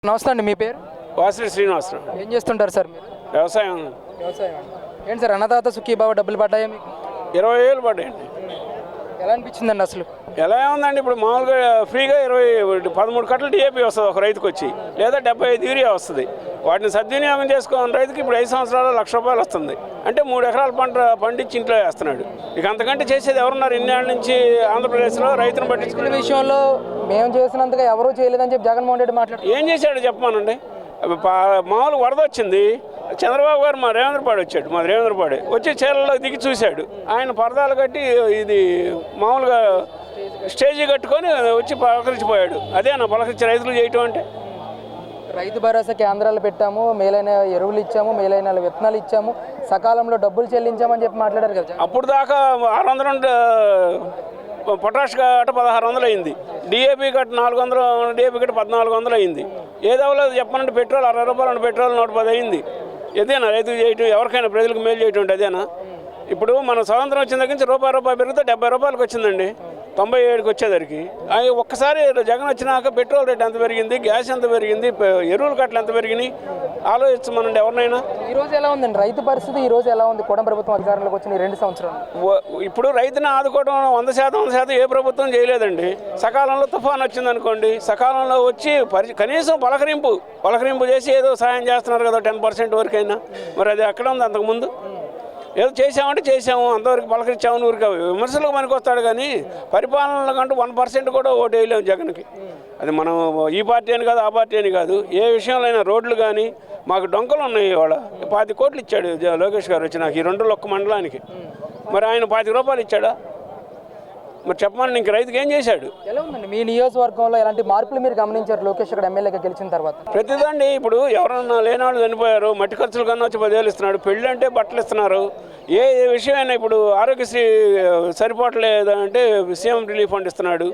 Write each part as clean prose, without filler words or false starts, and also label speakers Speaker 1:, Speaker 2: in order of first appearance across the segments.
Speaker 1: నమస్తే అండి, మీ పేరు?
Speaker 2: వాసిరెడ్డి శ్రీనివాసరావు.
Speaker 1: ఏం చేస్తుంటారు సార్ మీరు?
Speaker 2: వ్యవసాయం.
Speaker 1: ఏంటి సార్ అన్నదాత సుఖీభావ డబ్బులు పడ్డాయా మీకు?
Speaker 2: 20,000 పడ్డాయండి.
Speaker 1: ఎలా అనిపించిందండి అసలు?
Speaker 2: ఎలా ఉందండి, ఇప్పుడు మామూలుగా ఫ్రీగా 13 కట్టలు డిఏపి వస్తుంది ఒక రైతుకు వచ్చి, లేదా 75 యూరియా వస్తుంది. వాటిని సద్వినియోగం చేసుకోని రైతుకి ఇప్పుడు 5 సంవత్సరాలు ₹1,00,000 వస్తుంది. అంటే 3 ఎకరాల పంట పండించి ఇంట్లో వేస్తున్నాడు. ఇక అంతకంటే చేసేది ఎవరున్నారు? ఇన్నేళ్ళ నుంచి ఆంధ్రప్రదేశ్లో రైతును పట్టించుకునే
Speaker 1: విషయంలో మేము చేసినంతగా ఎవరూ చేయలేదని చెప్పి జగన్మోహన్ రెడ్డి మాట్లాడారు.
Speaker 2: ఏం చేశాడు చెప్పమానండి. మామూలు వరద వచ్చింది, చంద్రబాబు గారు మా రేవంద్రపాడు వచ్చాడు, మా రేవంద్రపాడు వచ్చి చీరలో దిగి చూశాడు. ఆయన పరదాలు కట్టి ఇది మామూలుగా స్టేజీ కట్టుకొని వచ్చి పలకరించిపోయాడు. అదే నా పలకరించి రైతులు చేయటం అంటే.
Speaker 1: రైతు భరోసా కేంద్రాలు పెట్టాము, మేలైన ఎరువులు ఇచ్చాము, మేలైన విత్తనాలు ఇచ్చాము, సకాలంలో డబ్బులు చెల్లించామని చెప్పి మాట్లాడారు కదా.
Speaker 2: అప్పుడు దాకా 600 పొటాష్ కట్ట 1600 అయింది, డిఏపి కట్ట 400, డిఏపి కట్ట 1400 అయింది. ఏదవలేదు చెప్పనంటే పెట్రోల్ ₹60, పెట్రోల్ 110 అయింది. ఇదేనా రైతుకు చేయటం? ఎవరికైనా ప్రజలకు మేలు చేయటం అంటే అదేనా? ఇప్పుడు మన స్వాతంత్రం వచ్చిన దగ్గర నుంచి రూపాయి పెరిగితే ₹70 వచ్చిందండి, 97కి వచ్చేసరికి. ఒక్కసారి జగన్ వచ్చినాక పెట్రోల్ రేట్ ఎంత పెరిగింది, గ్యాస్ ఎంత పెరిగింది, ఎరువుల కట్టలు ఎంత పెరిగినాయి ఆలోచించమనండి ఎవరినైనా.
Speaker 1: ఈ రోజు ఎలా ఉందండి రైతు పరిస్థితి? ఈ రోజు ఎలా ఉంది కూటమి ప్రభుత్వం అధికారంలోకి వచ్చిన 2 సంవత్సరాలు?
Speaker 2: ఇప్పుడు రైతుని ఆదుకోవడం 100% ఏ ప్రభుత్వం చేయలేదండి. సకాలంలో తుఫాన్ వచ్చిందనుకోండి, సకాలంలో వచ్చి కనీసం పలకరింపు చేసి ఏదో సాయం చేస్తున్నారు కదా 10% వరకైనా. మరి అది ఎక్కడ ఉంది అంతకుముందు? ఏదో చేసామంటే చేసాము, అంతవరకు పలకరించామని ఊరికి విమర్శలకు పనికి వస్తాడు కానీ పరిపాలనలో కంటూ 1% కూడా ఓటు వేయలేము జగన్కి. అది మనం ఈ పార్టీ అని కాదు, ఆ పార్టీ అని కాదు, ఏ విషయంలో అయినా రోడ్లు కానీ మాకు డొంకలు ఉన్నాయి. ఇవాళ 25 కోట్లు ఇచ్చాడు లోకేష్ గారు వచ్చి నాకు ఈ 2 ఒక్క మండలానికి. మరి ఆయన ₹25 ఇచ్చాడా? మరి చెప్పమని ఇంక రైతుకి ఏం చేశాడు?
Speaker 1: ఎలా ఉందండి మీ నియోజకవర్గంలో? ఎలాంటి మార్పులు మీరు గమనించారు లోకేష్ ఇక్కడ ఎమ్మెల్యేగా గెలిచిన తర్వాత?
Speaker 2: ప్రతిదండి, ఇప్పుడు ఎవరన్నా లేనివాళ్ళు చనిపోయారు, మట్టి ఖర్చుల కన్నా వచ్చి 10,000 ఇస్తున్నాడు, పెళ్ళి అంటే బట్టలు ఇస్తున్నారు. ఏ విషయమైనా ఇప్పుడు ఆరోగ్యశ్రీ సరిపోవట్లేదంటే సీఎం రిలీఫ్ ఫండ్ ఇస్తున్నాడు.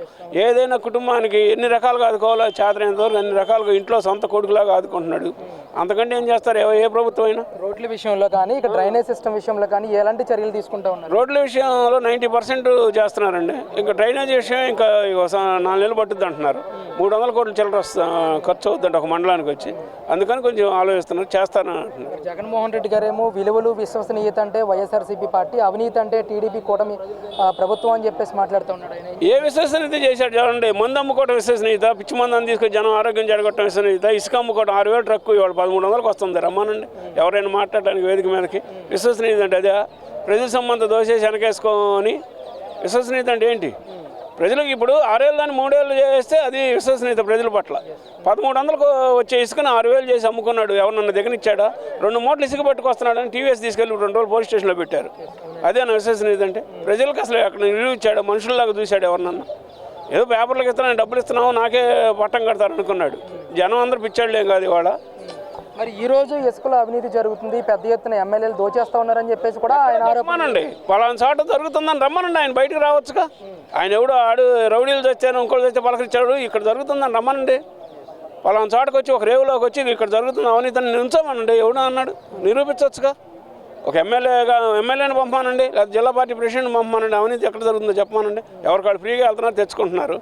Speaker 2: ఏదైనా కుటుంబానికి ఎన్ని రకాలుగా ఆదుకోవాలో చేతనైనంతవరకు అన్ని రకాలుగా ఇంట్లో సొంత కొడుకులాగా ఆదుకుంటున్నాడు. అంతకంటే ఏం చేస్తారు ఏ ప్రభుత్వం అయినా?
Speaker 1: రోడ్ల విషయంలో కానీ, ఇక్కడ డ్రైనేజ్ సిస్టమ్ విషయంలో కానీ ఎలాంటి చర్యలు తీసుకుంటా ఉన్నారు?
Speaker 2: రోడ్ల విషయంలో 90% చేస్తున్నారండి. ఇంకా డ్రైనేజ్ విషయం ఇంకా 4 నెలలు పట్టుద్ది అంటున్నారు. 300 కోట్ల చిల్లర ఖర్చు అవుతుందంట ఒక మండలానికి వచ్చి. అందుకని కొంచెం ఆలోచిస్తున్నారు, చేస్తారని అంటున్నారు.
Speaker 1: జగన్మోహన్ రెడ్డి గారేమో విలువలు విశ్వసనీయత అంటే వైఎస్ఆర్సీపీ పార్టీ, అవినీతి అంటే టీడీపీ కూటమి ప్రభుత్వం అని చెప్పేసి మాట్లాడుతూ ఉన్నాడు.
Speaker 2: ఏ విశ్వసనీయత చేశాడు చూడండి? మందు అమ్ముకోవడం విశ్వసనీయత, పిచ్చి మందు తీసుకొని జనం ఆరోగ్యం జరగటం విశ్వసనీయత, ఇసుక అమ్ముకోవడం 6,000 ట్రక్కు ఇవాళ 1300కి వస్తుంది. రమ్మానండి ఎవరైనా మాట్లాడడానికి వేదిక మీదకి. విశ్వసనీయత అంటే అదే? ప్రజల సంబంధం దోసేసి వెనకేసుకొని విశ్వసనీయత అంటే ఏంటి? ప్రజలకు ఇప్పుడు 6 ఏళ్ళు దాన్ని 3 ఏళ్ళు చేస్తే అది విశ్వసనీయత ప్రజల పట్ల. 1300కు వచ్చే ఇసుకను 6,000 చేసి అమ్ముకున్నాడు. ఎవరన్నా దగ్గరనిచ్చాడా? 2 మూటలు ఇసుక పట్టుకొస్తున్నాడని టీవీఎస్ తీసుకెళ్ళి 2 రోజులు పోలీస్ స్టేషన్లో పెట్టారు. అదే నా విశ్వసనీయత అంటే? ప్రజలకు అసలు అక్కడ నిరూపించాడు, మనుషుల్లాగా చూశాడు ఎవరినన్నా. ఏదో పేపర్లకు ఇస్తున్నాను, డబ్బులు ఇస్తున్నాము, నాకే పట్టం కడతారు అనుకున్నాడు. జనం అందరూ పిచ్చాడులేం కాదు ఇవాళ.
Speaker 1: మరి ఈ రోజు ఇసుకలో అవినీతి జరుగుతుంది, పెద్ద ఎత్తున ఎమ్మెల్యేలు దోచేస్తా ఉన్నారని చెప్పేసి కూడా ఆయన
Speaker 2: రమ్మనండి. పలానా చోట జరుగుతుందని రమ్మనండి, ఆయన బయటకు రావచ్చుగా. ఆయన ఎవడు రౌడీలు తెచ్చాను, ఇంకోటి తెచ్చే పలకరించాడు, ఇక్కడ జరుగుతుందని రమ్మనండి. పలానా చోటకు వచ్చి ఒక రేవులోకి వచ్చి ఇక్కడ జరుగుతున్న అవినీతిని నిల్చోమనండి. ఎవడు అన్నాడు? నిరూపించవచ్చుగా. ఒక ఎమ్మెల్యేని పంపానండి, లేదా జిల్లా పార్టీ ప్రెసిడెంట్ పంపానండి. అవినీతి ఎక్కడ జరుగుతుందో చెప్పమానండి. ఎవరికాడు ఫ్రీగా వెళ్తున్నారు, తెచ్చుకుంటున్నారు.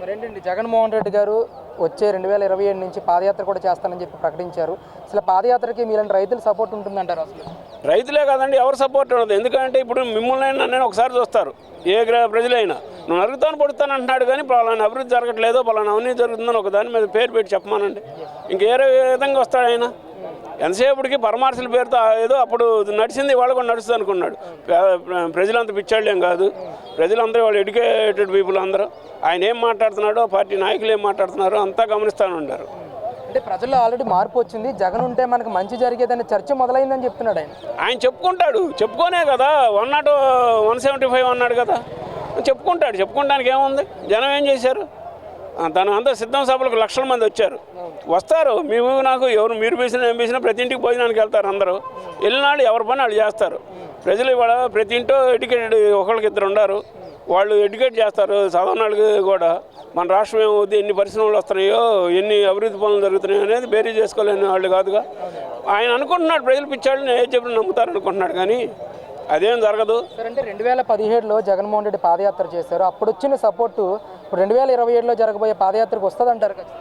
Speaker 1: మరేంటండి జగన్మోహన్ రెడ్డి గారు వచ్చే 2027 నుంచి పాదయాత్ర కూడా చేస్తానని చెప్పి ప్రకటించారు. అసలు పాదయాత్రకి మీలాంటి రైతుల సపోర్ట్ ఉంటుందంటారు? అసలు
Speaker 2: రైతులే కాదండి, ఎవరు సపోర్ట్ ఉండదు. ఎందుకంటే ఇప్పుడు మిమ్మల్ని నన్ను ఒకసారి చూస్తారు, ఏ ప్రజలైనా. నువ్వు నరుగుతాను పొడుతాను అంటున్నాడు కానీ పలానా అభివృద్ధి జరగట్లేదో, పలానా అవినీతి జరుగుతుందని ఒక దాని మీద పేరు పెట్టి చెప్పమానండి. ఇంకేరే విధంగా వస్తాడు ఆయన? ఎంతసేపటికి పరమార్శల పేరుతో ఏదో అప్పుడు నడిచింది వాళ్ళు కూడా నడుస్తుంది అనుకున్నాడు. ప్రజలంతా పిచ్చాళ్ళేం కాదు, ప్రజలందరూ వాళ్ళు ఎడ్యుకేటెడ్ పీపుల్ అందరూ. ఆయన ఏం మాట్లాడుతున్నాడో, పార్టీ నాయకులు ఏం మాట్లాడుతున్నారో అంతా గమనిస్తూనే ఉంటారు.
Speaker 1: అంటే ప్రజల్లో ఆల్రెడీ మార్పు వచ్చింది, జగన్ ఉంటే మనకు మంచి జరిగేదనే చర్చ మొదలైందని చెప్తున్నాడు ఆయన.
Speaker 2: ఆయన చెప్పుకుంటాడు, చెప్పుకోనే కదా 175 అన్నాడు కదా, చెప్పుకుంటాడు. చెప్పుకోవడానికి ఏముంది? జనం ఏం చేశారు? తను అంతా సిద్ధం సభలకు లక్షల మంది వచ్చారు, వస్తారు. మేము నాకు ఎవరు మీరు పీసినా ఏం పీసినా ప్రతి ఇంటికి భోజనానికి వెళ్తారు అందరూ. వెళ్ళినాడు ఎవరి పని వాళ్ళు చేస్తారు. ప్రజలు ఇవాళ ప్రతి ఇంట్లో ఎడ్యుకేటెడ్ ఒకళ్ళకి 2 ఉన్నారు, వాళ్ళు ఎడ్యుకేట్ చేస్తారు. చదవనాళ్ళకి కూడా మన రాష్ట్రం ఏమవుతుంది, ఎన్ని పరిశ్రమలు వస్తున్నాయో, ఎన్ని అభివృద్ధి పనులు జరుగుతున్నాయో అనేది బేరీ చేసుకోలేని వాళ్ళు కాదుగా. ఆయన అనుకుంటున్నాడు ప్రజలు పిచ్చాళ్ళు నేను చెప్పిన నమ్ముతారు అనుకుంటున్నాడు, కానీ అదేం జరగదు
Speaker 1: సార్. అంటే 2017లో జగన్మోహన్ రెడ్డి పాదయాత్ర చేశారు, అప్పుడు వచ్చిన సపోర్టు 2027లో జరగబోయే పాదయాత్రకు వస్తుంది అంటారు కదా?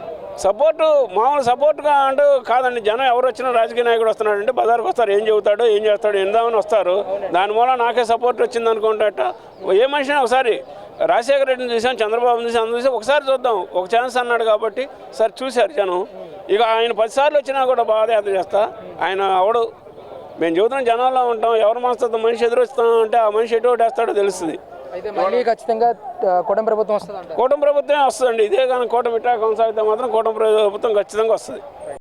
Speaker 2: సపోర్టు మామూలు సపోర్ట్గా అంటూ కాదండి. జనం ఎవరు వచ్చినా రాజకీయ నాయకుడు వస్తున్నాడంటే బజార్కి వస్తారు, ఏం చెబుతాడో ఏం చేస్తాడో ఎందామని వస్తారు. దాని మూలం నాకే సపోర్ట్ వచ్చింది అనుకుంటాట. ఏ మనిషిని ఒకసారి రాజశేఖర రెడ్డిని చూసాం, చంద్రబాబుని చూసాం, అందరూ చూసి ఒకసారి చూద్దాం, ఒక ఛాన్స్ అన్నాడు కాబట్టి సరే చూశారు జనం. ఇక ఆయన 10 సార్లు వచ్చినా కూడా పాదయాత్ర చేస్తా. ఆయన అవడు, మేము చెబుతున్నాం, జనాల్లో ఉంటాం, ఎవరి మనస్తత్వం మనిషి ఎదురొస్తాం అంటే ఆ మనిషి ఎటు వేస్తాడో తెలుస్తుంది.
Speaker 1: అయితే మళ్ళీ ఖచ్చితంగా కూటమి ప్రభుత్వం వస్తుంది.
Speaker 2: కూటమి ప్రభుత్వమే వస్తుందండి. ఇదే కానీ కూటమి ఇట్టా కొనసాగితే మాత్రం కూటమి ప్రభుత్వం ఖచ్చితంగా వస్తుంది.